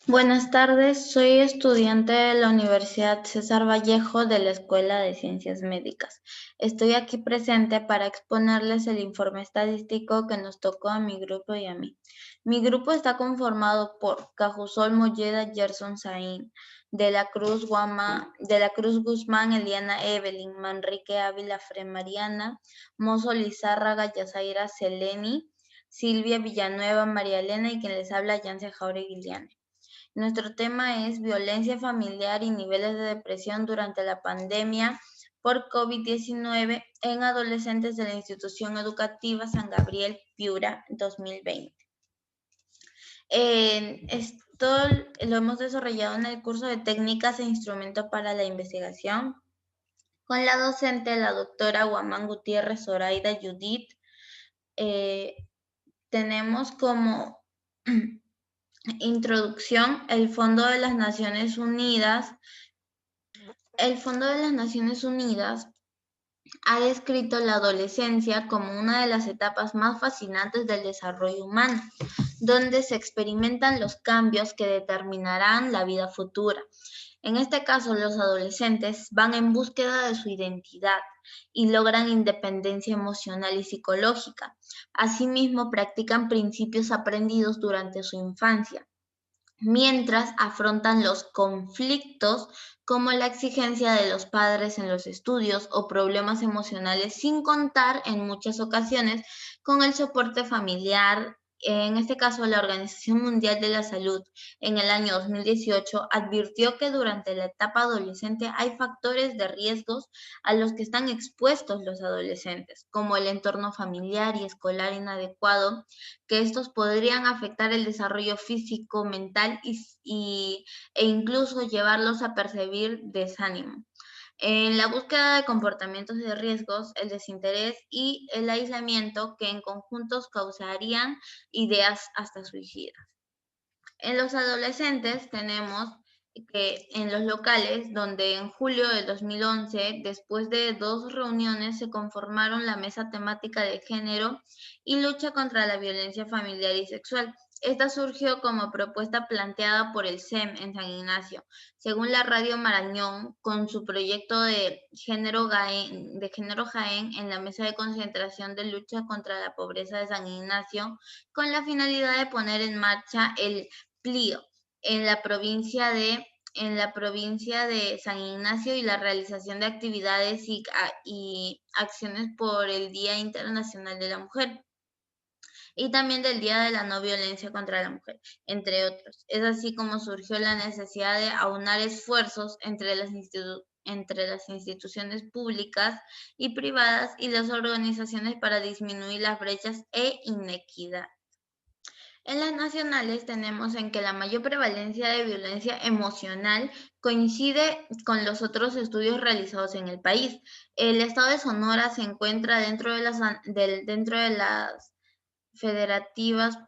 Buenas tardes, soy estudiante de la Universidad César Vallejo de la Escuela de Ciencias Médicas. Estoy aquí presente para exponerles el informe estadístico que nos tocó a mi grupo y a mí. Mi grupo está conformado por Cajusol Molleda Gerson Saín, de la Cruz Guzmán Eliana Evelyn, Manrique Ávila Mariana, Mozo Lizárraga Yazaira Seleni, Silvia Villanueva María Elena y quien les habla Yancia Jauregui Liliana. Nuestro tema es violencia familiar y niveles de depresión durante la pandemia por COVID-19 en adolescentes de la institución educativa San Gabriel Piura 2020. Esto lo hemos desarrollado en el curso de técnicas e instrumentos para la investigación con la docente, la doctora Guamán Gutiérrez Zoraida Judith. Tenemos como introducción el Fondo de las Naciones Unidas. El Fondo de las Naciones Unidas ha descrito la adolescencia como una de las etapas más fascinantes del desarrollo humano, donde se experimentan los cambios que determinarán la vida futura. En este caso, los adolescentes van en búsqueda de su identidad y logran independencia emocional y psicológica. Asimismo, practican principios aprendidos durante su infancia, mientras afrontan los conflictos como la exigencia de los padres en los estudios o problemas emocionales, sin contar en muchas ocasiones con el soporte familiar. En este caso, la Organización Mundial de la Salud en el año 2018 advirtió que durante la etapa adolescente hay factores de riesgos a los que están expuestos los adolescentes, como el entorno familiar y escolar inadecuado, que estos podrían afectar el desarrollo físico, mental e incluso llevarlos a percibir desánimo. En la búsqueda de comportamientos de riesgos, el desinterés y el aislamiento que en conjuntos causarían ideas hasta suicidas. En los adolescentes tenemos que en los locales, donde en julio de 2011, después de 2 reuniones, se conformaron la mesa temática de género y lucha contra la violencia familiar y sexual. Esta surgió como propuesta planteada por el CEM en San Ignacio. Según la Radio Marañón, con su proyecto de género Jaén en la mesa de concentración de lucha contra la pobreza de San Ignacio, con la finalidad de poner en marcha el PLIO en la provincia de San Ignacio y la realización de actividades y acciones por el Día Internacional de la Mujer y también del Día de la No Violencia contra la Mujer, entre otros. Es así como surgió la necesidad de aunar esfuerzos entre las instituciones públicas y privadas y las organizaciones para disminuir las brechas e inequidad. En las nacionales tenemos en que la mayor prevalencia de violencia emocional coincide con los otros estudios realizados en el país. El estado de Sonora se encuentra dentro de las federativas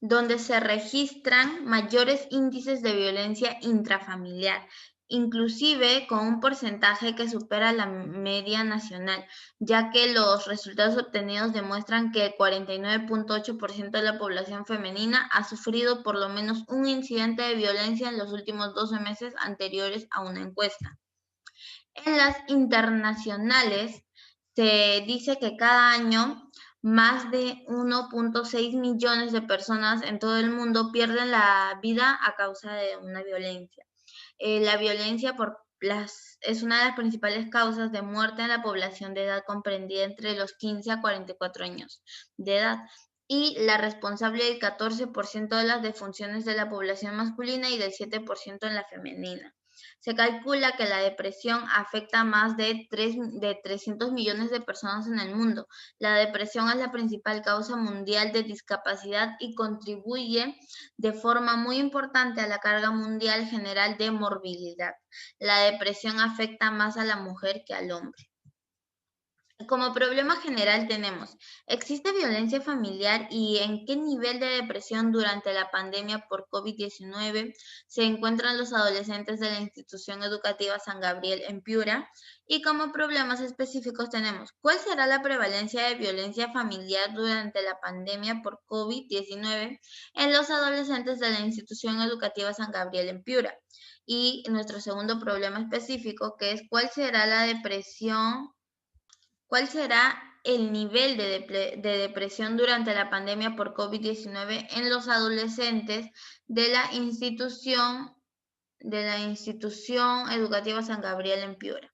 donde se registran mayores índices de violencia intrafamiliar, inclusive con un porcentaje que supera la media nacional, ya que los resultados obtenidos demuestran que el 49.8% de la población femenina ha sufrido por lo menos un incidente de violencia en los últimos 12 meses anteriores a una encuesta. En las internacionales se dice que cada año más de 1.6 millones de personas en todo el mundo pierden la vida a causa de una violencia. La violencia es una de las principales causas de muerte en la población de edad comprendida entre los 15 a 44 años de edad y la responsable del 14% de las defunciones de la población masculina y del 7% en la femenina. Se calcula que la depresión afecta a más de 300 millones de personas en el mundo. La depresión es la principal causa mundial de discapacidad y contribuye de forma muy importante a la carga mundial general de morbilidad. La depresión afecta más a la mujer que al hombre. Como problema general tenemos, ¿existe violencia familiar y en qué nivel de depresión durante la pandemia por COVID-19 se encuentran los adolescentes de la institución educativa San Gabriel en Piura? Y como problemas específicos tenemos, ¿cuál será la prevalencia de violencia familiar durante la pandemia por COVID-19 en los adolescentes de la institución educativa San Gabriel en Piura? Y nuestro segundo problema específico, que es ¿cuál será la depresión? ¿Cuál será el nivel de depresión durante la pandemia por COVID-19 en los adolescentes de la institución educativa San Gabriel en Piura?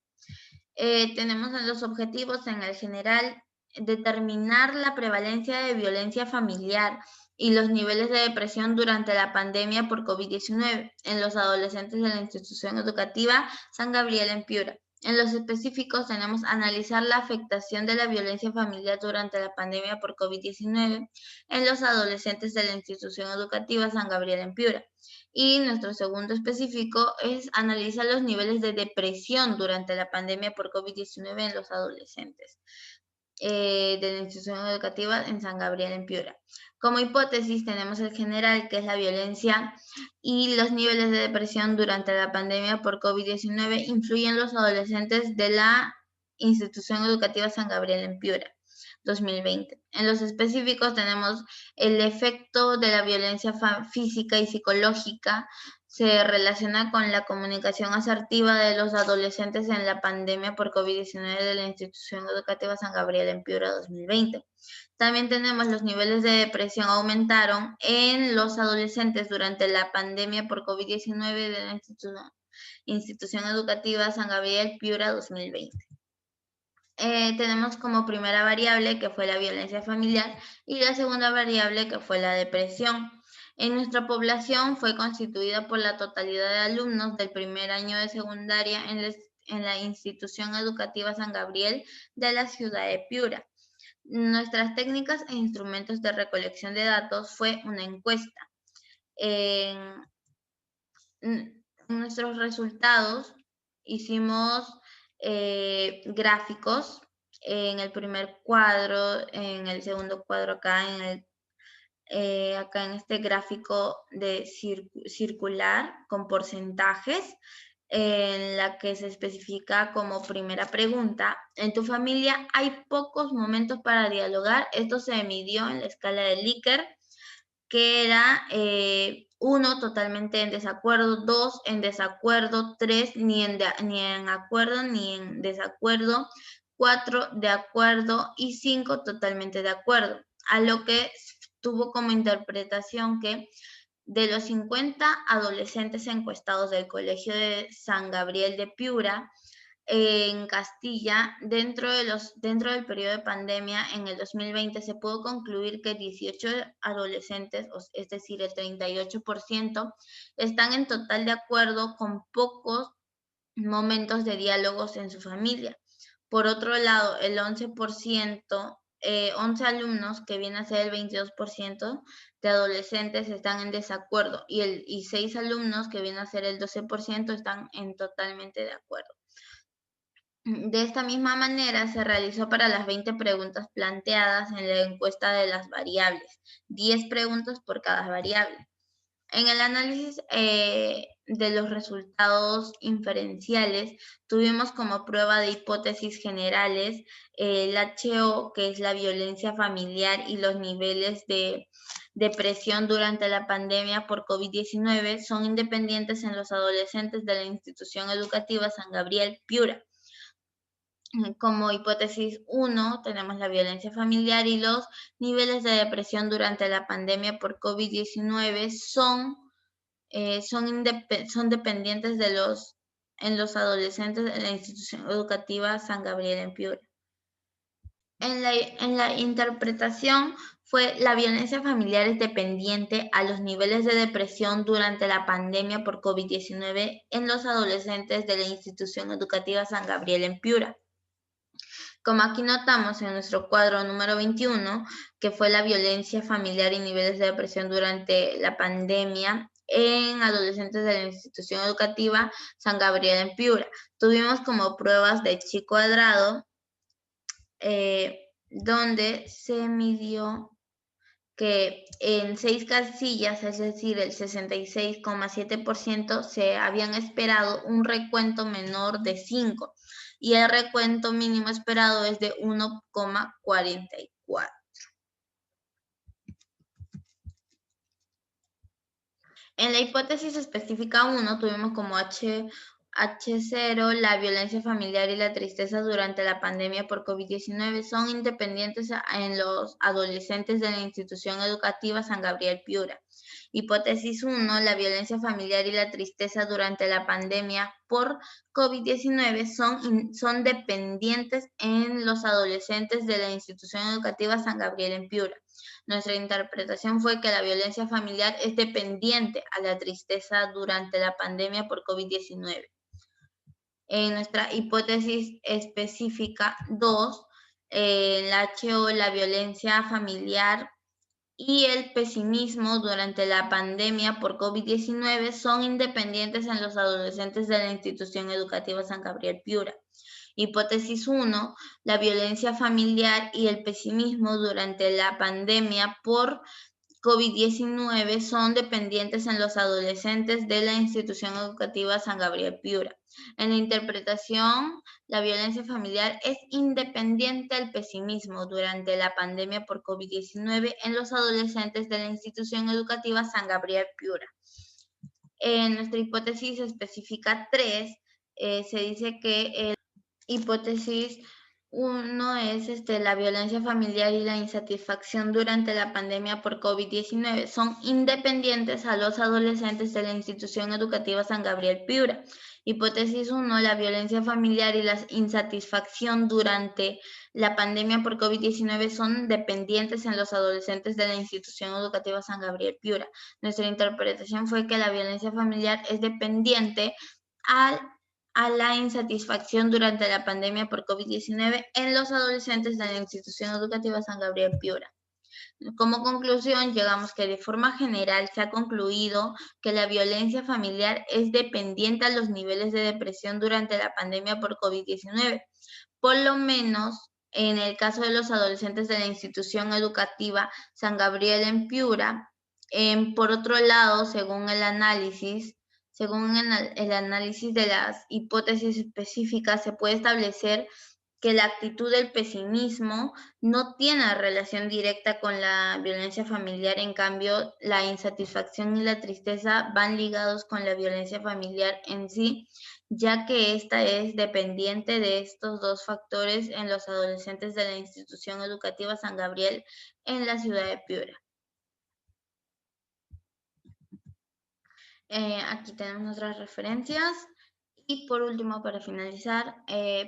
Tenemos en los objetivos en el general determinar la prevalencia de violencia familiar y los niveles de depresión durante la pandemia por COVID-19 en los adolescentes de la institución educativa San Gabriel en Piura. En los específicos tenemos analizar la afectación de la violencia familiar durante la pandemia por COVID-19 en los adolescentes de la institución educativa San Gabriel en Piura. Y nuestro segundo específico es analizar los niveles de depresión durante la pandemia por COVID-19 en los adolescentes de la institución educativa en San Gabriel en Piura. Como hipótesis tenemos el general, que es la violencia y los niveles de depresión durante la pandemia por COVID-19 influyen en los adolescentes de la institución educativa San Gabriel en Piura. 2020. En los específicos tenemos el efecto de la violencia física y psicológica se relaciona con la comunicación asertiva de los adolescentes en la pandemia por COVID-19 de la institución educativa San Gabriel en Piura 2020. También tenemos los niveles de depresión aumentaron en los adolescentes durante la pandemia por COVID-19 de la institución educativa San Gabriel Piura 2020. Tenemos como primera variable que fue la violencia familiar y la segunda variable que fue la depresión. En nuestra población fue constituida por la totalidad de alumnos del primer año de secundaria en la institución educativa San Gabriel de la ciudad de Piura. Nuestras técnicas e instrumentos de recolección de datos fue una encuesta. En nuestros resultados hicimos gráficos en el primer cuadro, en el segundo cuadro acá en este gráfico de circular con porcentajes, en la que se especifica como primera pregunta, ¿en tu familia hay pocos momentos para dialogar? Esto se midió en la escala de Likert, que era 1 totalmente en desacuerdo, 2 en desacuerdo, 3 ni en acuerdo ni en desacuerdo, 4 de acuerdo y 5 totalmente de acuerdo, a lo que tuvo como interpretación que de los 50 adolescentes encuestados del Colegio de San Gabriel de Piura, en Castilla, dentro del periodo de pandemia en el 2020 se pudo concluir que 18 adolescentes, es decir, el 38%, están en total de acuerdo con pocos momentos de diálogos en su familia. Por otro lado, el 11%, 11 alumnos, que viene a ser el 22% de adolescentes, están en desacuerdo y 6 alumnos, que viene a ser el 12%, están totalmente de acuerdo. De esta misma manera se realizó para las 20 preguntas planteadas en la encuesta de las variables, 10 preguntas por cada variable. En el análisis de los resultados inferenciales, tuvimos como prueba de hipótesis generales el HO, que es la violencia familiar y los niveles de depresión durante la pandemia por COVID-19 son independientes en los adolescentes de la institución educativa San Gabriel Piura. Como hipótesis 1, tenemos la violencia familiar y los niveles de depresión durante la pandemia por COVID-19 son dependientes en los adolescentes de la institución educativa San Gabriel en Piura. En la interpretación fue la violencia familiar es dependiente a los niveles de depresión durante la pandemia por COVID-19 en los adolescentes de la institución educativa San Gabriel en Piura. Como aquí notamos en nuestro cuadro número 21, que fue la violencia familiar y niveles de depresión durante la pandemia en adolescentes de la institución educativa San Gabriel en Piura. Tuvimos como pruebas de chi cuadrado donde se midió que en 6 casillas, es decir, el 66,7%, se habían esperado un recuento menor de 5 y el recuento mínimo esperado es de 1,44. En la hipótesis específica 1 tuvimos como H0 la violencia familiar y la tristeza durante la pandemia por COVID-19 son independientes en los adolescentes de la institución educativa San Gabriel Piura. Hipótesis 1, la violencia familiar y la tristeza durante la pandemia por COVID-19 son dependientes en los adolescentes de la institución educativa San Gabriel en Piura. Nuestra interpretación fue que la violencia familiar es dependiente a la tristeza durante la pandemia por COVID-19. En nuestra hipótesis específica 2, la HO, la violencia familiar y el pesimismo durante la pandemia por COVID-19 son independientes en los adolescentes de la institución educativa San Gabriel Piura. Hipótesis 1, la violencia familiar y el pesimismo durante la pandemia por COVID-19 son dependientes en los adolescentes de la institución educativa San Gabriel Piura. En la interpretación, la violencia familiar es independiente al pesimismo durante la pandemia por COVID-19 en los adolescentes de la institución educativa San Gabriel Piura. En nuestra hipótesis específica 3, se dice que hipótesis 1 es la violencia familiar y la insatisfacción durante la pandemia por COVID-19 son independientes a los adolescentes de la institución educativa San Gabriel Piura. Hipótesis 1, la violencia familiar y la insatisfacción durante la pandemia por COVID-19 son dependientes en los adolescentes de la institución educativa San Gabriel Piura. Nuestra interpretación fue que la violencia familiar es dependiente a la insatisfacción durante la pandemia por COVID-19 en los adolescentes de la institución educativa San Gabriel Piura. Como conclusión, llegamos que de forma general se ha concluido que la violencia familiar es dependiente a los niveles de depresión durante la pandemia por COVID-19, por lo menos en el caso de los adolescentes de la institución educativa San Gabriel en Piura. Por otro lado, según el análisis de las hipótesis específicas, se puede establecer que la actitud del pesimismo no tiene relación directa con la violencia familiar, en cambio, la insatisfacción y la tristeza van ligados con la violencia familiar en sí, ya que esta es dependiente de estos dos factores en los adolescentes de la institución educativa San Gabriel en la ciudad de Piura. Aquí tenemos nuestras referencias. Y por último, para finalizar,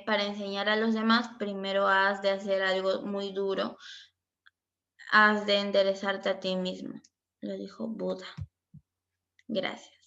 para enseñar a los demás, primero has de hacer algo muy duro. Has de enderezarte a ti mismo. Lo dijo Buda. Gracias.